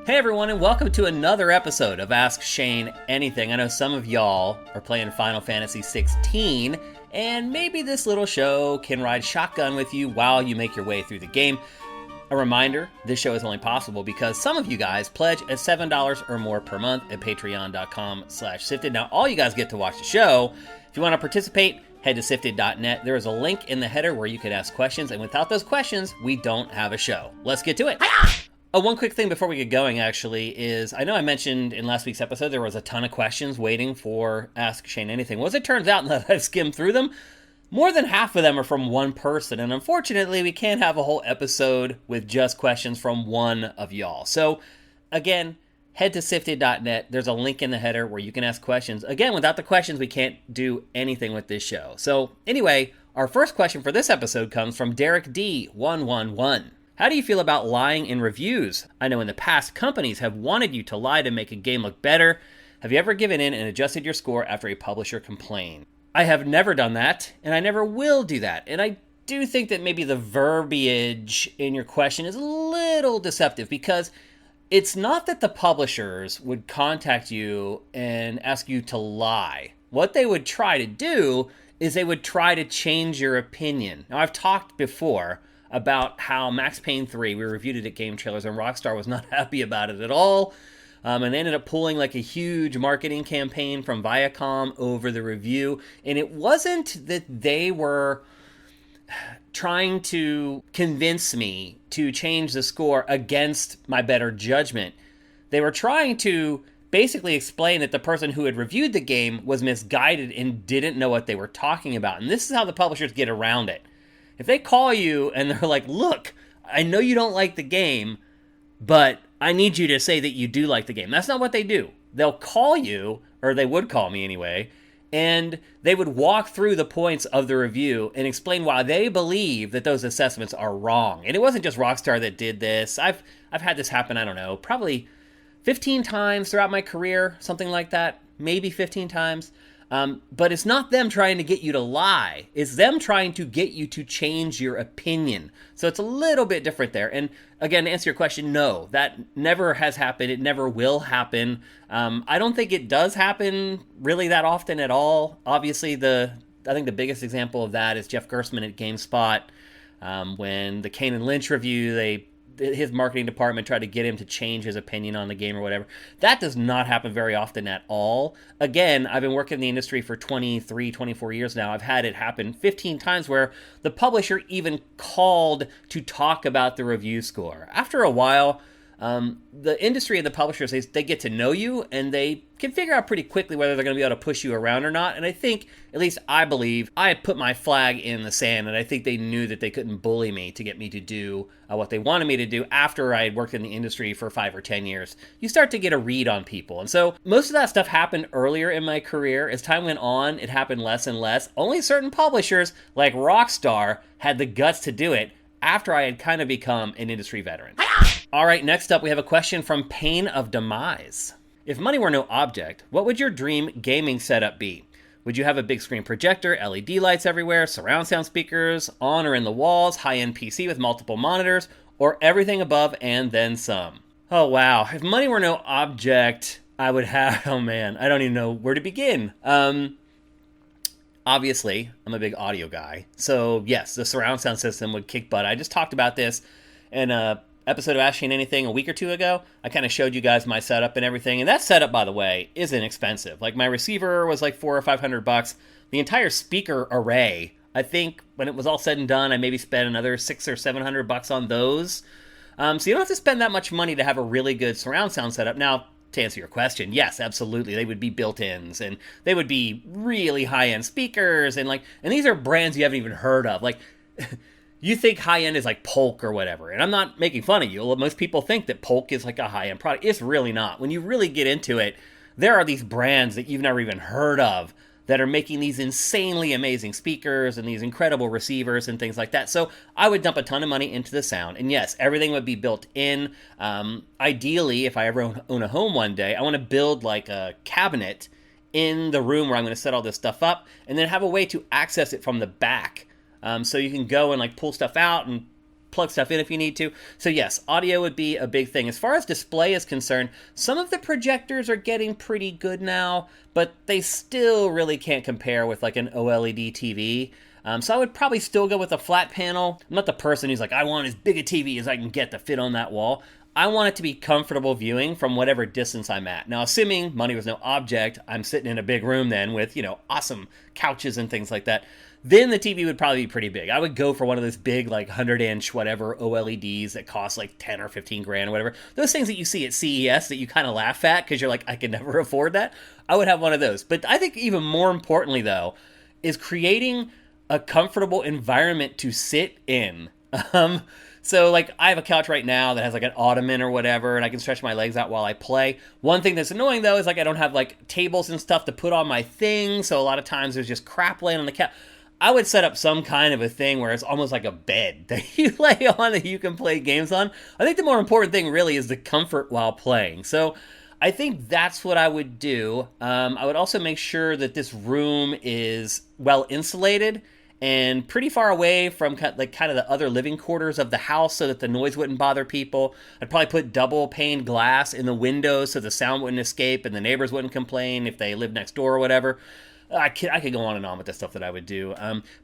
Hey everyone, and welcome to another episode of Ask Shane Anything. I know some of y'all are playing Final Fantasy XVI, and maybe this little show can ride shotgun with you while you make your way through the game. A reminder, this show is only possible because some of you guys pledge at $7 or more per month at patreon.com/sifted. Now, all you guys get to watch the show. If you want to participate, head to sifted.net. There is a link in the header where you can ask questions, and without those questions, we don't have a show. Let's get to it. Oh, one quick thing before we get going, actually, is I know I mentioned in last week's episode there was a ton of questions waiting for Ask Shane Anything. Well, as it turns out, now that I've skimmed through them, more than half of them are from one person, and unfortunately, we can't have a whole episode with just questions from one of y'all. So, again, head to sifted.net. There's a link in the header where you can ask questions. Again, without the questions, we can't do anything with this show. So, anyway, our first question for this episode comes from Derek D111. How do you feel about lying in reviews? I know in the past, companies have wanted you to lie to make a game look better. Have you ever given in and adjusted your score after a publisher complained? I have never done that, and I never will do that. And I do think that maybe the verbiage in your question is a little deceptive, because it's not that the publishers would contact you and ask you to lie. What they would try to do is they would try to change your opinion. Now, I've talked before about how Max Payne 3, we reviewed it at Game Trailers, and Rockstar was not happy about it at all. And they ended up pulling like a huge marketing campaign from Viacom over the review. And it wasn't that they were trying to convince me to change the score against my better judgment. They were trying to basically explain that the person who had reviewed the game was misguided and didn't know what they were talking about. And this is how the publishers get around it. If they call you and they're like, look, I know you don't like the game, but I need you to say that you do like the game. That's not what they do. They'll call you, or they would call me anyway, and they would walk through the points of the review and explain why they believe that those assessments are wrong. And it wasn't just Rockstar that did this. I've had this happen, I don't know, probably 15 times throughout my career, something like that, maybe 15 times. But it's not them trying to get you to lie. It's them trying to get you to change your opinion. So it's a little bit different there. And again, to answer your question, no, that never has happened. It never will happen. I don't think it does happen really that often at all. Obviously, I think the biggest example of that is Jeff Gerstmann at GameSpot. When the Kane and Lynch review, his marketing department tried to get him to change his opinion on the game or whatever. That does not happen very often at all. Again, I've been working in the industry for 23, 24 years now. I've had it happen 15 times where the publisher even called to talk about the review score. After a while, the industry and the publishers, they get to know you, and they can figure out pretty quickly whether they're going to be able to push you around or not. And I think, at least I believe, I had put my flag in the sand, and I think they knew that they couldn't bully me to get me to do what they wanted me to do after I had worked in the industry for 5 or 10 years. You start to get a read on people. And so most of that stuff happened earlier in my career. As time went on, it happened less and less. Only certain publishers, like Rockstar, had the guts to do it after I had kind of become an industry veteran. All right, next up, we have a question from Pain of Demise. If money were no object, what would your dream gaming setup be? Would you have a big screen projector, LED lights everywhere, surround sound speakers, on or in the walls, high-end PC with multiple monitors, or everything above and then some? Oh, wow. If money were no object, I would have... Oh, man. I don't even know where to begin. Obviously, I'm a big audio guy. So, yes, the surround sound system would kick butt. I just talked about this in a episode of Ask Shane Anything a week or two ago. I kind of showed you guys my setup and everything, and that setup, by the way, isn't expensive. Like, my receiver was like $400 or $500. The entire speaker array, I think when it was all said and done, I maybe spent another $600 or $700 on those. So you don't have to spend that much money to have a really good surround sound setup. Now, to answer your question, yes, absolutely, they would be built-ins, and they would be really high-end speakers, and these are brands you haven't even heard of. Like, you think high-end is like Polk or whatever, and I'm not making fun of you. Most people think that Polk is like a high-end product. It's really not. When you really get into it, there are these brands that you've never even heard of that are making these insanely amazing speakers and these incredible receivers and things like that. So I would dump a ton of money into the sound. And yes, everything would be built in. Ideally, if I ever own a home one day, I want to build like a cabinet in the room where I'm going to set all this stuff up, and then have a way to access it from the back. So you can go and like pull stuff out and plug stuff in if you need to. So yes, audio would be a big thing. As far as display is concerned, some of the projectors are getting pretty good now, but they still really can't compare with like an OLED TV. So I would probably still go with a flat panel. I'm not the person who's like, I want as big a TV as I can get to fit on that wall. I want it to be comfortable viewing from whatever distance I'm at. Now, assuming money was no object, I'm sitting in a big room then with, awesome couches and things like that. Then the TV would probably be pretty big. I would go for one of those big, like 100-inch whatever OLEDs that cost like 10 or 15 grand or whatever. Those things that you see at CES that you kind of laugh at because you're like, I can never afford that. I would have one of those. But I think even more importantly, though, is creating a comfortable environment to sit in. So, like, I have a couch right now that has, like, an ottoman or whatever, and I can stretch my legs out while I play. One thing that's annoying, though, is, like, I don't have, like, tables and stuff to put on my thing, so a lot of times there's just crap laying on the couch. I would set up some kind of a thing where it's almost like a bed that you lay on that you can play games on. I think the more important thing, really, is the comfort while playing. So, I think that's what I would do. I would also make sure that this room is well insulated and pretty far away from kind of the other living quarters of the house so that the noise wouldn't bother people. I'd probably put double pane glass in the windows so the sound wouldn't escape and the neighbors wouldn't complain if they lived next door or whatever. I could go on and on with the stuff that I would do.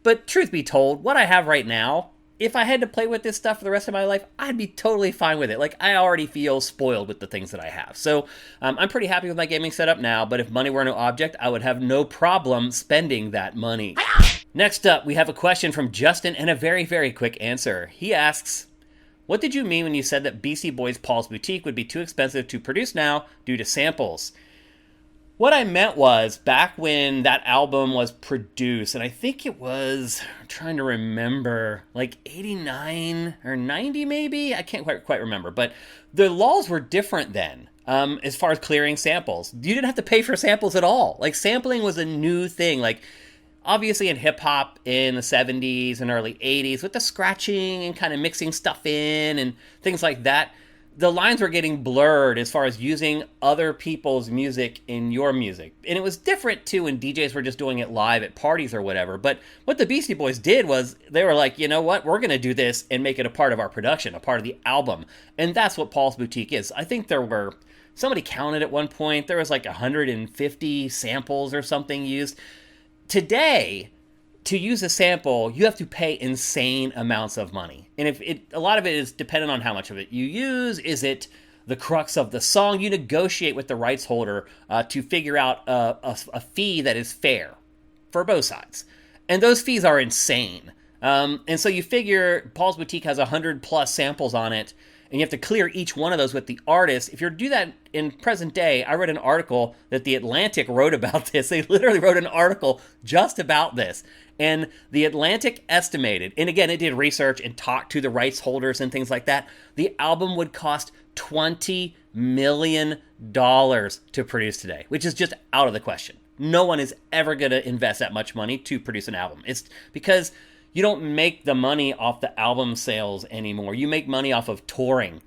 But truth be told, what I have right now, if I had to play with this stuff for the rest of my life, I'd be totally fine with it. Like, I already feel spoiled with the things that I have. So I'm pretty happy with my gaming setup now, but if money were no object, I would have no problem spending that money. Next up, we have a question from Justin and a very, very quick answer. He asks, what did you mean when you said that Beastie Boys' Paul's Boutique would be too expensive to produce now due to samples? What I meant was, back when that album was produced, and I think it was, I'm trying to remember, like 89 or 90 maybe? I can't quite remember, but the laws were different then. As far as clearing samples. You didn't have to pay for samples at all. Like, sampling was a new thing. Like, obviously in hip-hop in the 70s and early 80s, with the scratching and kind of mixing stuff in and things like that, the lines were getting blurred as far as using other people's music in your music. And it was different, too, when DJs were just doing it live at parties or whatever. But what the Beastie Boys did was they were like, you know what? We're going to do this and make it a part of our production, a part of the album. And that's what Paul's Boutique is. I think there were, somebody counted at one point, there was like 150 samples or something used. Today, to use a sample, you have to pay insane amounts of money. And a lot of it is dependent on how much of it you use. Is it the crux of the song? You negotiate with the rights holder to figure out a fee that is fair for both sides. And those fees are insane. And so you figure Paul's Boutique has 100 plus samples on it, and you have to clear each one of those with the artist. If you do that in present day, I read an article that The Atlantic wrote about this. They literally wrote an article just about this. And The Atlantic estimated, and again, it did research and talked to the rights holders and things like that, the album would cost $20 million to produce today, which is just out of the question. No one is ever going to invest that much money to produce an album. It's because you don't make the money off the album sales anymore. You make money off of touring.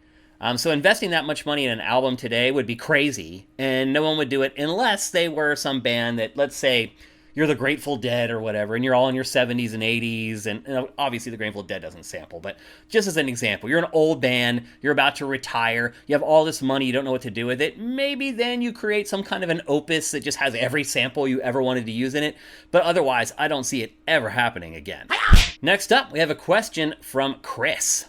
So investing that much money in an album today would be crazy, and no one would do it unless they were some band that, let's say, you're the Grateful Dead or whatever, and you're all in your 70s and 80s, and obviously the Grateful Dead doesn't sample, but just as an example, you're an old band, you're about to retire, you have all this money, you don't know what to do with it, maybe then you create some kind of an opus that just has every sample you ever wanted to use in it, but otherwise, I don't see it ever happening again. Next up, we have a question from Chris.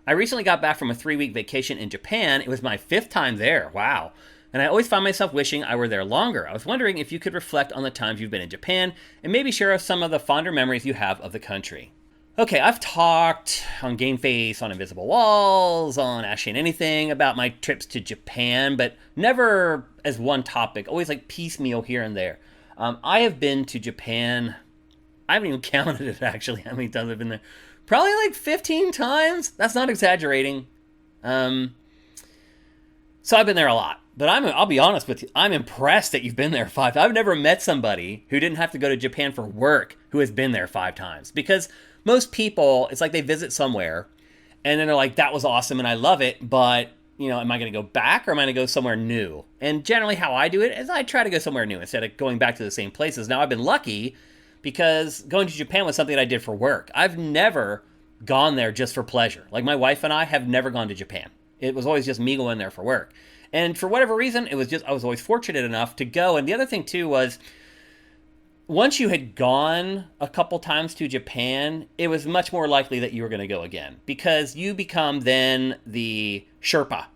I recently got back from a 3-week vacation in Japan. It was my 5th time there. Wow. And I always find myself wishing I were there longer. I was wondering if you could reflect on the times you've been in Japan and maybe share some of the fonder memories you have of the country. Okay, I've talked on Game Face, on Invisible Walls, on Ask Shane Anything about my trips to Japan, but never as one topic, always like piecemeal here and there. I have been to Japan, I haven't even counted it actually, how many times I've been there. Probably like 15 times. That's not exaggerating. So I've been there a lot. But I'll be honest with you, I'm impressed that you've been there 5 times. I've never met somebody who didn't have to go to Japan for work who has been there 5 times. Because most people, it's like they visit somewhere, and then they're like, that was awesome and I love it, but, am I going to go back or am I going to go somewhere new? And generally how I do it is I try to go somewhere new instead of going back to the same places. Now, I've been lucky because going to Japan was something that I did for work. I've never gone there just for pleasure. Like my wife and I have never gone to Japan. It was always just me going there for work. And for whatever reason, I was always fortunate enough to go. And the other thing too was, once you had gone a couple times to Japan, it was much more likely that you were going to go again, because you become then the Sherpa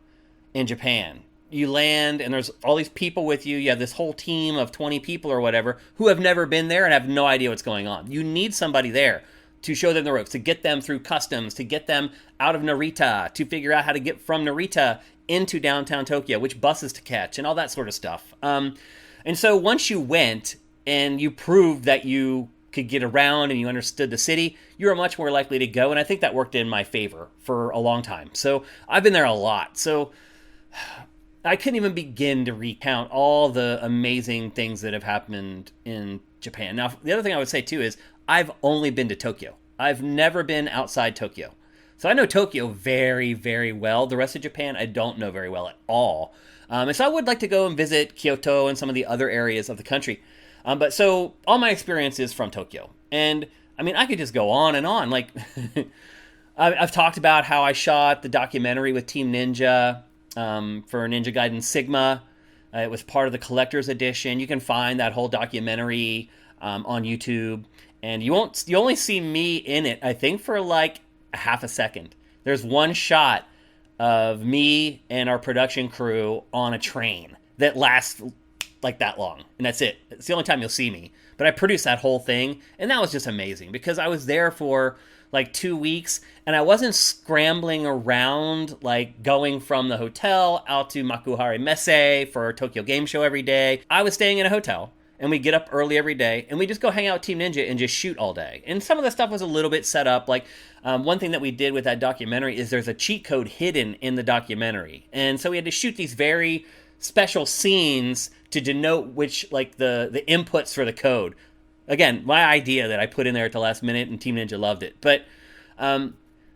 in Japan. You land and there's all these people with you. You have this whole team of 20 people or whatever who have never been there and have no idea what's going on. You need somebody there to show them the ropes, to get them through customs, to get them out of Narita, to figure out how to get from Narita into downtown Tokyo, which buses to catch, and all that sort of stuff. And so once you went and you proved that you could get around and you understood the city, you were much more likely to go. And I think that worked in my favor for a long time. So I've been there a lot. So I couldn't even begin to recount all the amazing things that have happened in Japan. Now, the other thing I would say too is I've only been to Tokyo. I've never been outside Tokyo. So I know Tokyo very, very well. The rest of Japan, I don't know very well at all. And so I would like to go and visit Kyoto and some of the other areas of the country. But so all my experience is from Tokyo. And I mean, I could just go on and on. Like, I've talked about how I shot the documentary with Team Ninja for Ninja Gaiden Sigma. It was part of the collector's edition. You can find that whole documentary on YouTube. And you only see me in it, I think, for like a half a second. There's one shot of me and our production crew on a train that lasts like that long, and that's it. It's the only time you'll see me. But I produced that whole thing, and that was just amazing because I was there for like 2 weeks, and I wasn't scrambling around like going from the hotel out to Makuhari Messe for Tokyo Game Show every day. I was staying in a hotel, and we get up early every day, and we just go hang out with Team Ninja and just shoot all day. And some of the stuff was a little bit set up. Like one thing that we did with that documentary is there's a cheat code hidden in the documentary, and so we had to shoot these very special scenes to denote which, like, the inputs for the code. Again, my idea that I put in there at the last minute, and Team Ninja loved it. But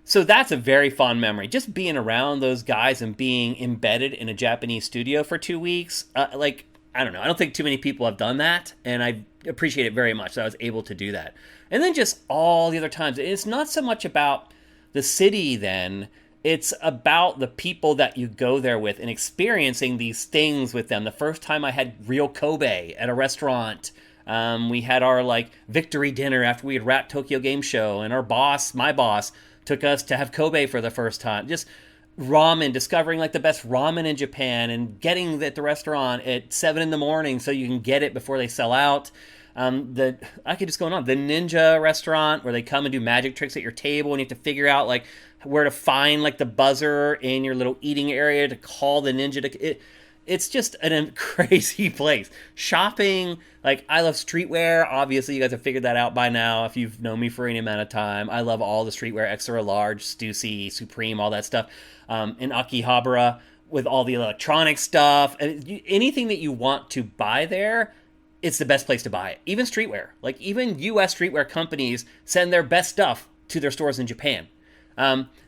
so that's a very fond memory. Just being around those guys and being embedded in a Japanese studio for 2 weeks. Like, I don't know. I don't think too many people have done that, and I appreciate it very much that I was able to do that. And then just all the other times. It's not so much about the city then. It's about the people that you go there with and experiencing these things with them. The first time I had real Kobe at a restaurant, we had our like victory dinner after we had wrapped Tokyo Game Show, and our boss, my boss, took us to have Kobe for the first time. Just ramen, discovering like the best ramen in Japan and getting it at the restaurant at 7 a.m. so you can get it before they sell out. I could just go on. The ninja restaurant where they come and do magic tricks at your table and you have to figure out like where to find like the buzzer in your little eating area to call the ninja to it's just a crazy place. Shopping, like I love streetwear. Obviously, you guys have figured that out by now if you've known me for any amount of time. I love all the streetwear, extra large, Stussy, Supreme, all that stuff. In Akihabara with all the electronic stuff. Anything that you want to buy there, it's the best place to buy it. Even streetwear. Like even U.S. streetwear companies send their best stuff to their stores in Japan.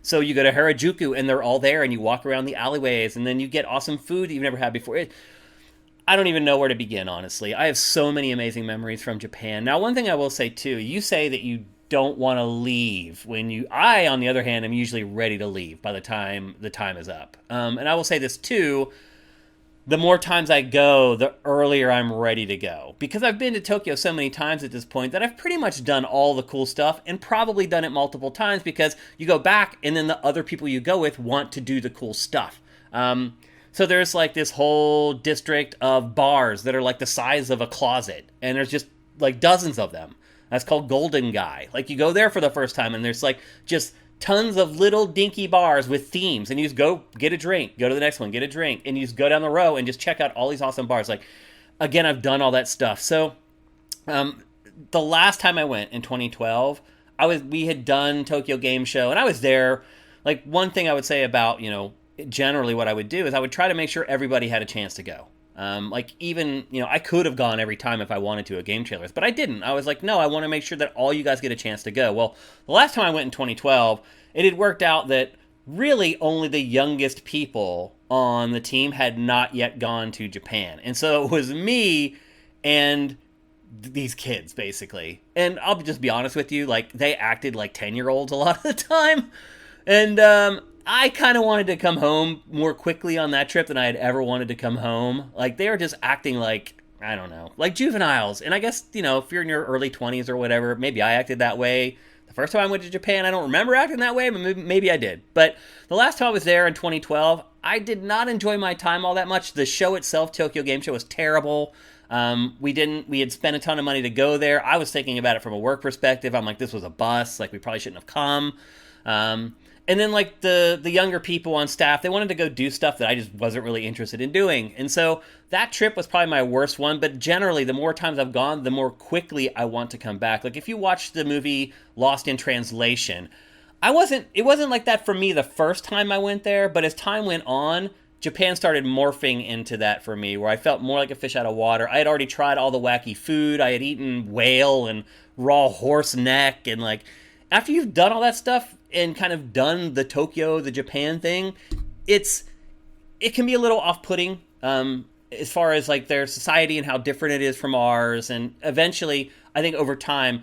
So you go to Harajuku and they're all there and you walk around the alleyways and then you get awesome food that you've never had before. I don't even know where to begin, honestly. I have so many amazing memories from Japan. Now, one thing I will say too, you say that you don't want to leave I, on the other hand, am usually ready to leave by the time the time is up. And I will say this too, the more times I go, the earlier I'm ready to go. Because I've been to Tokyo so many times at this point that I've pretty much done all the cool stuff and probably done it multiple times because you go back and then the other people you go with want to do the cool stuff. So there's like this whole district of bars that are like the size of a closet. And there's just like dozens of them. That's called Golden Guy. Like you go there for the first time and there's like just tons of little dinky bars with themes, and you just go get a drink, go to the next one, get a drink, and you just go down the row and just check out all these awesome bars. Like, again, I've done all that stuff. So, the last time I went in 2012, we had done Tokyo Game Show, and I was there. Like, one thing I would say about, generally what I would do is I would try to make sure everybody had a chance to go. Like even, I could have gone every time if I wanted to at Game Trailers, but I didn't. I was like, no, I want to make sure that all you guys get a chance to go. Well, the last time I went in 2012, it had worked out that really only the youngest people on the team had not yet gone to Japan. And so it was me and these kids, basically. And I'll just be honest with you, like, they acted like 10-year-olds a lot of the time. And I kind of wanted to come home more quickly on that trip than I had ever wanted to come home. Like, they were just acting like, I don't know, like juveniles. And I guess, you know, if you're in your early 20s or whatever, maybe I acted that way. The first time I went to Japan, I don't remember acting that way, but maybe I did. But the last time I was there in 2012, I did not enjoy my time all that much. The show itself, Tokyo Game Show, was terrible. We had spent a ton of money to go there. I was thinking about it from a work perspective. I'm like, this was a bust. Like, we probably shouldn't have come. And then, like, the younger people on staff, they wanted to go do stuff that I just wasn't really interested in doing. And so that trip was probably my worst one. But generally, the more times I've gone, the more quickly I want to come back. Like, if you watch the movie Lost in Translation, it wasn't like that for me the first time I went there. But as time went on, Japan started morphing into that for me, where I felt more like a fish out of water. I had already tried all the wacky food. I had eaten whale and raw horse neck. And, like, after you've done all that stuff and kind of done the Japan thing, it can be a little off-putting as far as, like, their society and how different it is from ours. And eventually, I think over time,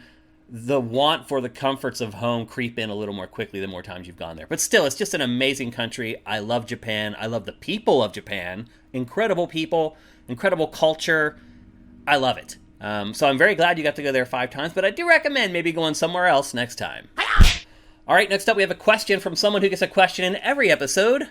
the want for the comforts of home creep in a little more quickly the more times you've gone there. But still, it's just an amazing country. I love Japan. I love the people of Japan. Incredible people, incredible culture. I love it. So I'm very glad you got to go there 5 times, but I do recommend maybe going somewhere else next time. All right, next up we have a question from someone who gets a question in every episode,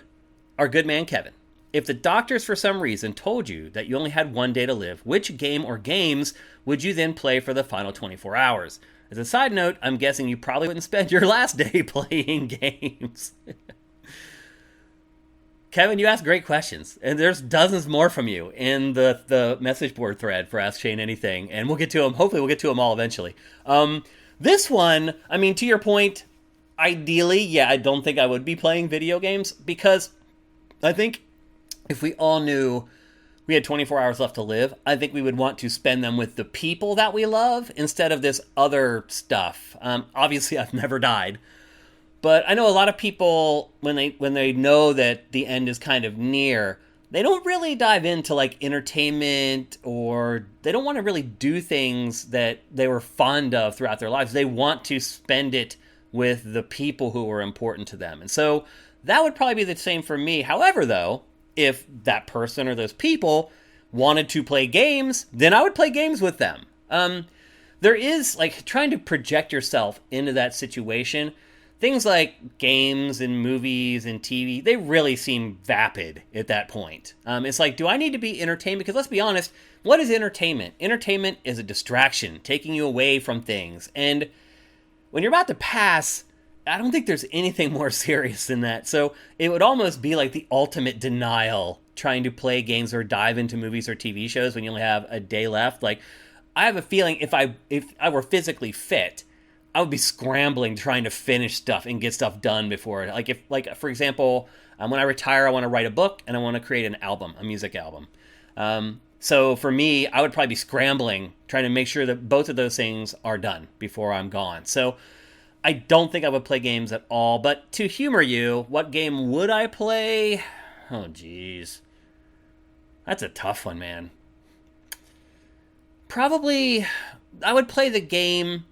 our good man Kevin. If the doctors for some reason told you that you only had 1 day to live, which game or games would you then play for the final 24 hours? As a side note, I'm guessing you probably wouldn't spend your last day playing games. Kevin, you ask great questions, and there's dozens more from you in the message board thread for Ask Shane Anything, and we'll get to them. Hopefully we'll get to them all eventually. This one, I mean, to your point, ideally, yeah, I don't think I would be playing video games, because I think if we all knew we had 24 hours left to live, I think we would want to spend them with the people that we love instead of this other stuff. Obviously, I've never died. But I know a lot of people, when they know that the end is kind of near, they don't really dive into, like, entertainment, or they don't want to really do things that they were fond of throughout their lives. They want to spend it with the people who were important to them. And so that would probably be the same for me. However, though, if that person or those people wanted to play games, then I would play games with them. There is, like, trying to project yourself into that situation. Things like games and movies and TV, they really seem vapid at that point. It's like, do I need to be entertained? Because let's be honest, what is entertainment? Entertainment is a distraction, taking you away from things. And when you're about to pass, I don't think there's anything more serious than that. So it would almost be like the ultimate denial, trying to play games or dive into movies or TV shows when you only have a day left. Like, I have a feeling if I were physically fit, I would be scrambling trying to finish stuff and get stuff done before. Like, for example, when I retire, I want to write a book and I want to create an album, a music album. So for me, I would probably be scrambling, trying to make sure that both of those things are done before I'm gone. So I don't think I would play games at all. But to humor you, what game would I play? Oh, geez. That's a tough one, man. Probably, I would play the game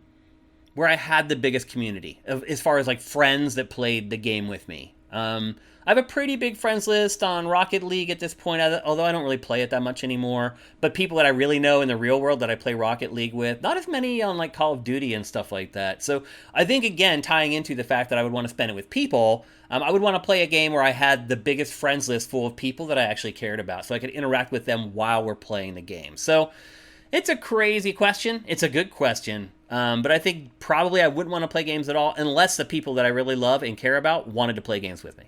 where I had the biggest community, as far as, like, friends that played the game with me. I have a pretty big friends list on Rocket League at this point, although I don't really play it that much anymore. But people that I really know in the real world that I play Rocket League with, not as many on, like, Call of Duty and stuff like that. So I think, again, tying into the fact that I would want to spend it with people, I would want to play a game where I had the biggest friends list full of people that I actually cared about, so I could interact with them while we're playing the game. So it's a crazy question. It's a good question. But I think probably I wouldn't want to play games at all unless the people that I really love and care about wanted to play games with me.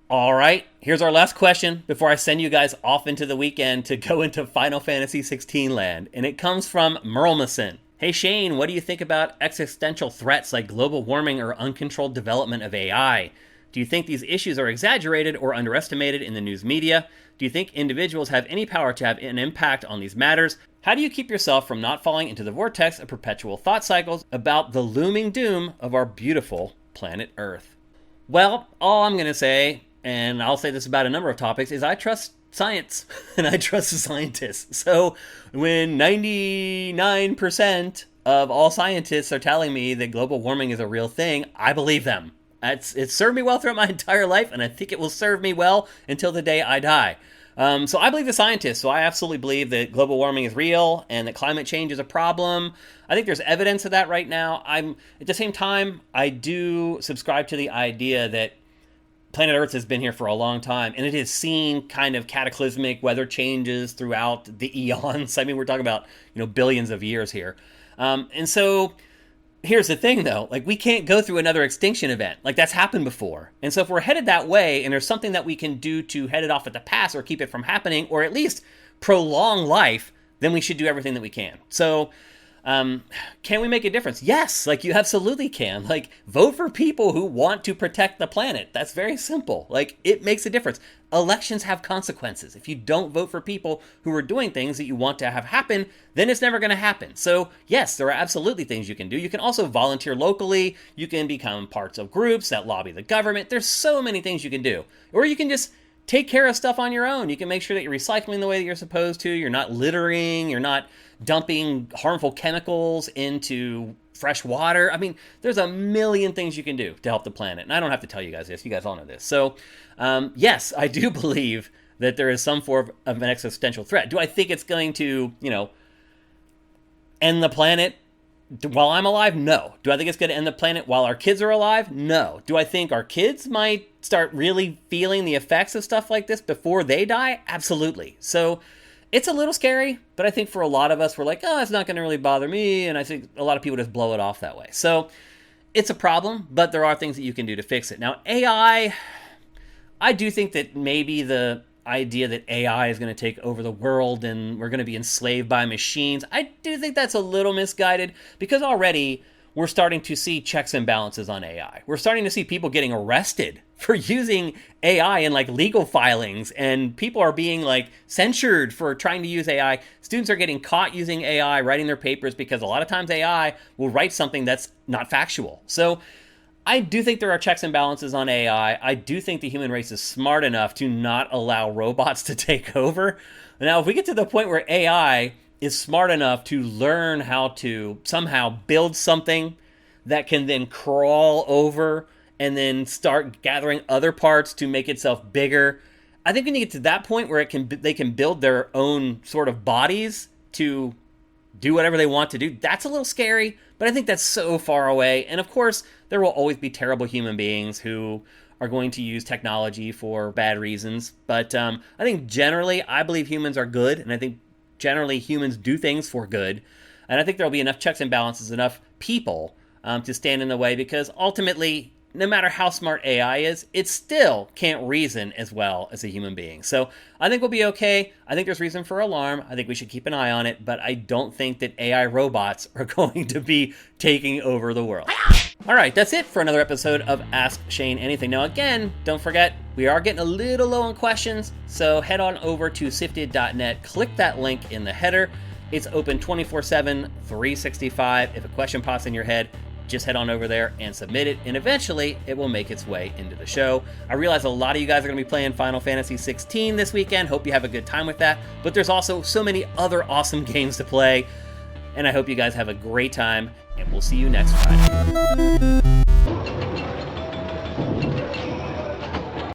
All right, here's our last question before I send you guys off into the weekend to go into Final Fantasy XVI land. And it comes from Merlmason. Hey Shane, what do you think about existential threats like global warming or uncontrolled development of AI? Do you think these issues are exaggerated or underestimated in the news media? Do you think individuals have any power to have an impact on these matters? How do you keep yourself from not falling into the vortex of perpetual thought cycles about the looming doom of our beautiful planet Earth? Well, all I'm going to say, and I'll say this about a number of topics, is I trust science and I trust the scientists. So when 99% of all scientists are telling me that global warming is a real thing, I believe them. It's served me well throughout my entire life, and I think it will serve me well until the day I die. So I believe the scientists, so I absolutely believe that global warming is real and that climate change is a problem. I think there's evidence of that right now. At the same time, I do subscribe to the idea that planet Earth has been here for a long time, and it has seen kind of cataclysmic weather changes throughout the eons. I mean, we're talking about, billions of years here. And so here's the thing, though. Like, we can't go through another extinction event. Like, that's happened before. And so if we're headed that way, and there's something that we can do to head it off at the pass or keep it from happening, or at least prolong life, then we should do everything that we can. So can we make a difference? Yes, like you absolutely can. Like, vote for people who want to protect the planet. That's very simple. Like, it makes a difference. Elections have consequences. If you don't vote for people who are doing things that you want to have happen, then it's never going to happen. So yes, there are absolutely things you can do. You can also volunteer locally. You can become parts of groups that lobby the government. There's so many things you can do. Or you can just take care of stuff on your own. You can make sure that you're recycling the way that you're supposed to. You're not littering. You're not dumping harmful chemicals into fresh water. I mean, there's a million things you can do to help the planet. And I don't have to tell you guys this. You guys all know this. So, yes, I do believe that there is some form of an existential threat. Do I think it's going to, end the planet while I'm alive? No. Do I think it's going to end the planet while our kids are alive? No. Do I think our kids might start really feeling the effects of stuff like this before they die? Absolutely. So it's a little scary, but I think for a lot of us, we're like, oh, it's not going to really bother me. And I think a lot of people just blow it off that way. So it's a problem, but there are things that you can do to fix it. Now, AI, I do think that maybe the idea that AI is going to take over the world and we're going to be enslaved by machines, I do think that's a little misguided, because already we're starting to see checks and balances on AI. We're starting to see people getting arrested for using AI in legal filings, and people are being censured for trying to use AI. Students are getting caught using AI, writing their papers, because a lot of times AI will write something that's not factual. So I do think there are checks and balances on AI. I do think the human race is smart enough to not allow robots to take over. Now, if we get to the point where AI is smart enough to learn how to somehow build something that can then crawl over and then start gathering other parts to make itself bigger, I think when you get to that point where they can build their own sort of bodies to do whatever they want to do, that's a little scary, but I think that's so far away. And of course, there will always be terrible human beings who are going to use technology for bad reasons. But I think generally, I believe humans are good, and I think generally humans do things for good. And I think there'll be enough checks and balances, enough people to stand in the way, because ultimately, no matter how smart AI is, it still can't reason as well as a human being. So I think we'll be okay. I think there's reason for alarm. I think we should keep an eye on it, but I don't think that AI robots are going to be taking over the world. All right, that's it for another episode of Ask Shane Anything. Now, again, don't forget, we are getting a little low on questions, so head on over to sifted.net, click that link in the header. It's open 24/7, 365. If a question pops in your head, just head on over there and submit it, and eventually it will make its way into the show. I realize a lot of you guys are going to be playing Final Fantasy XVI this weekend. Hope you have a good time with that, but there's also so many other awesome games to play, and I hope you guys have a great time, and we'll see you next Friday.